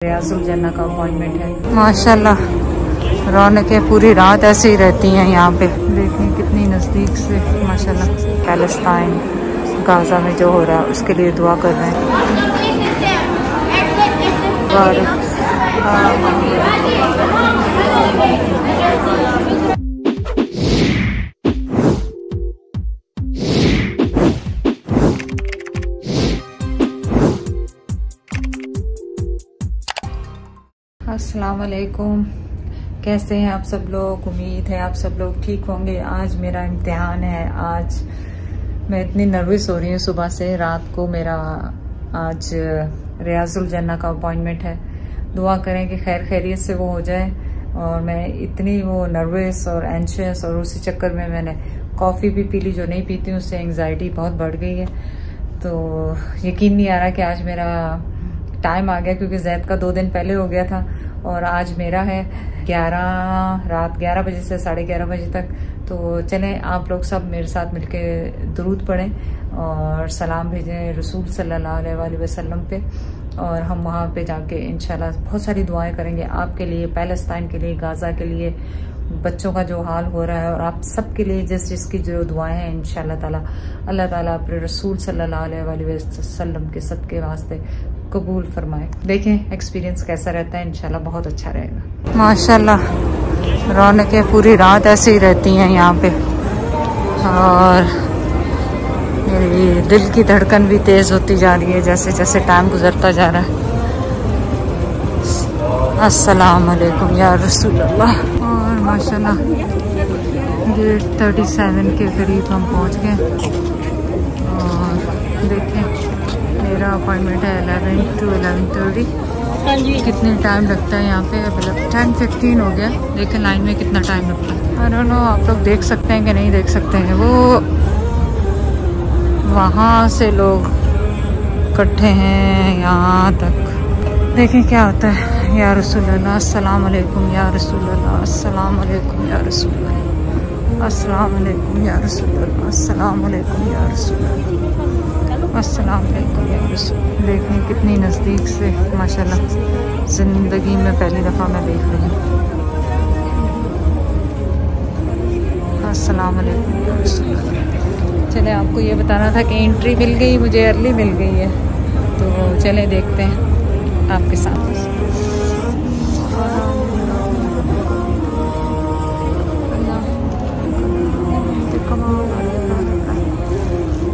रियाजुल जन्ना का अपॉइंटमेंट है। माशाल्लाह रौनकें पूरी रात ऐसे ही रहती हैं यहाँ पे। देखें कितनी नज़दीक से माशाल्लाह। पैलेस्टाइन गाज़ा में जो हो रहा है उसके लिए दुआ कर रहे हैं। अस्सलाम वालेकुम, कैसे हैं आप सब लोग। उम्मीद है आप सब लोग ठीक होंगे। आज मेरा इम्तिहान है। आज मैं इतनी नर्वस हो रही हूँ सुबह से। रात को मेरा आज रियाजुल जन्ना का अपॉइंटमेंट है। दुआ करें कि खैर खैरियत से वो हो जाए। और मैं इतनी वो नर्वस और एंशियस, और उसी चक्कर में मैंने कॉफ़ी भी पी ली जो नहीं पीती, उससे एंग्जाइटी बहुत बढ़ गई है। तो यकीन नहीं आ रहा कि आज मेरा टाइम आ गया, क्योंकि जैद का 2 दिन पहले हो गया था और आज मेरा है रात 11 बजे से 11:30 बजे तक। तो चलें आप लोग सब मेरे साथ मिलके दुरूद पढ़ें और सलाम भेजें रसूल सल्लल्लाहु अलैहि वसल्लम पे। और हम वहाँ पे जाके इंशाल्लाह बहुत सारी दुआएं करेंगे आपके लिए, पैलेस्टाइन के लिए, गाज़ा के लिए, बच्चों का जो हाल हो रहा है, और आप सबके लिए जिसकी जो दुआएं हैं इंशाल्लाह ताला अल्लाह ताला अपने रसूल सल्लल्लाहु अलैहि वसल्लम के सदके वास्ते कबूल फरमाए। देखें एक्सपीरियंस कैसा रहता है, इंशाल्लाह बहुत अच्छा रहेगा। माशाल्लाह रौनकें पूरी रात ऐसे ही रहती हैं यहाँ पे। और मेरी दिल की धड़कन भी तेज़ होती जा रही है जैसे जैसे टाइम गुजरता जा रहा है। अस्सलाम वालेकुम या रसूल अल्लाह। और माशाल्लाह गेट 37 के करीब हम पहुँच गए। और देखें मेरा अपॉइंटमेंट है 11 to 11:30। कितने टाइम लगता है यहाँ पे? अब 10:15 हो गया। देखें लाइन में कितना टाइम लगता है। आई डोंट नो आप लोग देख सकते हैं कि नहीं देख सकते हैं। वो वहाँ से लोग इकट्ठे हैं यहाँ तक। देखें क्या होता है। या रसूल अल्लाह अस्सलाम वालेकुम या रसूल अल्लाह अस्सलाम वालेकुम या रसूल अल्लाह अस्सलाम वालेकुम या रसूल अल्लाह अस्सलाम वालेकुम या रसूल अल्लाह अस्सलाम वालेकुम या रसूल। देखें कितनी नज़दीक से माशाल्लाह। ज़िंदगी में पहली दफ़ा मैं देख रही हूँ। अस्सलाम वालेकुम या रसूल अल्लाह। चले आपको ये बताना था कि एंट्री मिल गई, मुझे अर्ली मिल गई है। तो चले देखते हैं आपके साथ।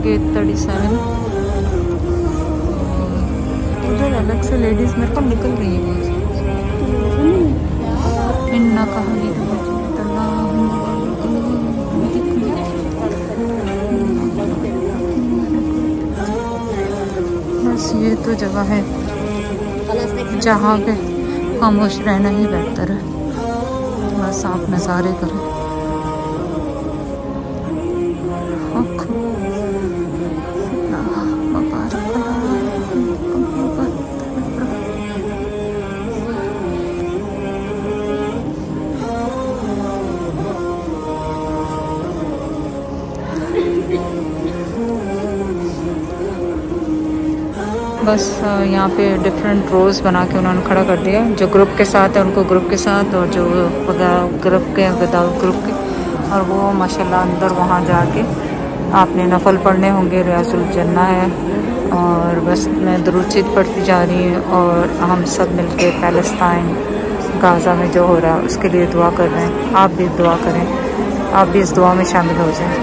गेट 37 उधर अलग से लेडीज मेरे को निकल रही है। इन्ना कहा बस ये तो जगह है जहाँ पे खामोश रहना ही बेहतर है। बस आप नज़ारे करें। बस यहाँ पे डिफरेंट रोज़ बना के उन्होंने खड़ा कर दिया। जो ग्रुप के साथ है उनको ग्रुप के साथ, और जो ग्रुप के विदाउट ग्रुप के। और वो माशाल्लाह अंदर वहाँ जाके आपने नफल पढ़ने होंगे। रियाजुल जन्ना है। और बस मैं दुरूद शीद पढ़ती जा रही हूँ। और हम सब मिलके पैलेस्टाइन गाज़ा में जो हो रहा है उसके लिए दुआ कर रहे हैं। आप भी दुआ करें, आप भी इस दुआ में शामिल हो जाएँ।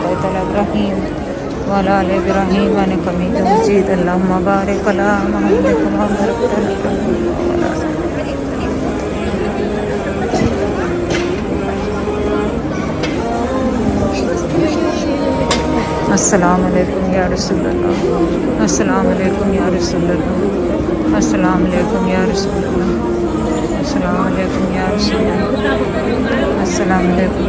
वाला आले इब्राहीम व हमीद मजीद। अल्लाहुम्मा बारिक अला मुहम्मद कमा बारकता अला इब्राहीम। अस्सलाम वालेकुम या रसूल अल्लाह अस्सलाम वालेकुम या रसूल अल्लाह अस्सलाम वालेकुम या रसूल अल्लाह अस्सलाम वालेकुम या रसूल अल्लाह अस्सलाम वालेकुम।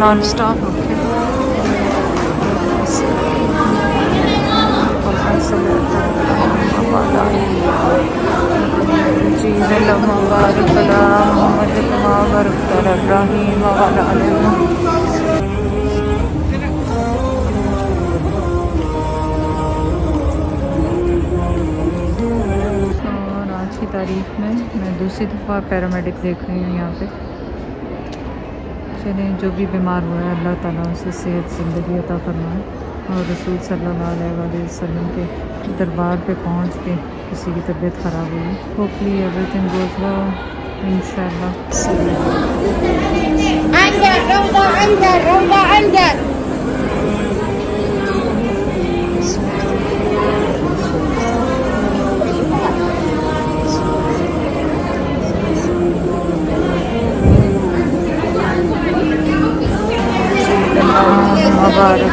Non stop okay. और आज की तारीख में मैं दूसरी दफ़ा पैरामेडिक देख रही हूँ यहाँ पे। चलें, जो भी बीमार हुआ है अल्लाह ताला उसे सेहत ज़िंदगी अता फरमाए और रसूल सल्लल्लाहु अलैहि वसल्लम के दरबार पे पहुँच के किसी की तबीयत ख़राब हुई, होपफुली एवरीथिंग गोज़ वेल इंशाल्लाह। मुबारक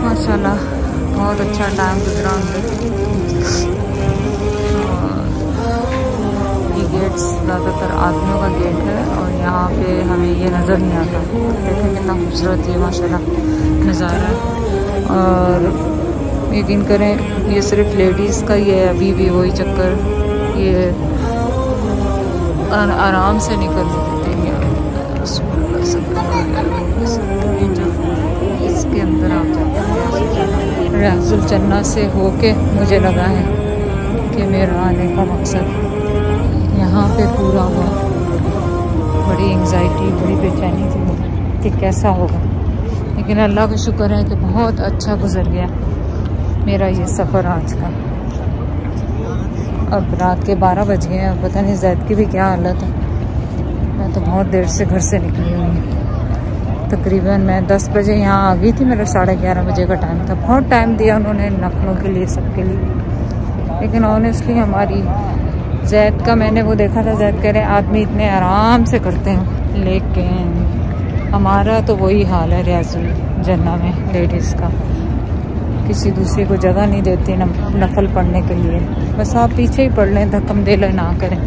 माशाल्लाह बहुत अच्छा टाइम गुजरा अंदर। ये गेट्स ज़्यादातर आदमियों का गेट है और यहाँ पे हमें ये नज़र नहीं आता। देखें कितना खूबसूरत ये माशाल्लाह नज़ारा है। और यकीन करें ये सिर्फ लेडीज़ का ही है, अभी भी वही चक्कर, ये आराम से निकल देते हैं। इसके अंदर आप जाते रियाजुल जन्नत से होके मुझे लगा है कि मेरा आने का मकसद यहाँ पे पूरा हुआ। बड़ी एंग्जाइटी, बड़ी बेचैनी थी कि कैसा होगा, लेकिन अल्लाह का शुक्र है कि बहुत अच्छा गुजर गया मेरा ये सफ़र आज का। अब रात के 12 बज गए हैं, पता नहीं ज़ैद की भी क्या हालत है। मैं तो बहुत देर से घर से निकली हुई, तकरीबन मैं 10 बजे यहाँ आ गई थी। मेरा 11:30 बजे का टाइम था। बहुत टाइम दिया उन्होंने नफलों के लिए, सबके लिए, लेकिन ऑनेस्टली हमारी ज़ैद का मैंने वो देखा था। ज़ैद कह रहे आदमी इतने आराम से करते हैं, लेकिन हमारा तो वही हाल है रियाजुल जन्ना में लेडीज़ का। किसी दूसरे को जगह नहीं देती नफल पढ़ने के लिए, बस आप पीछे ही पढ़ लें, धक्कम दे ले ना करें।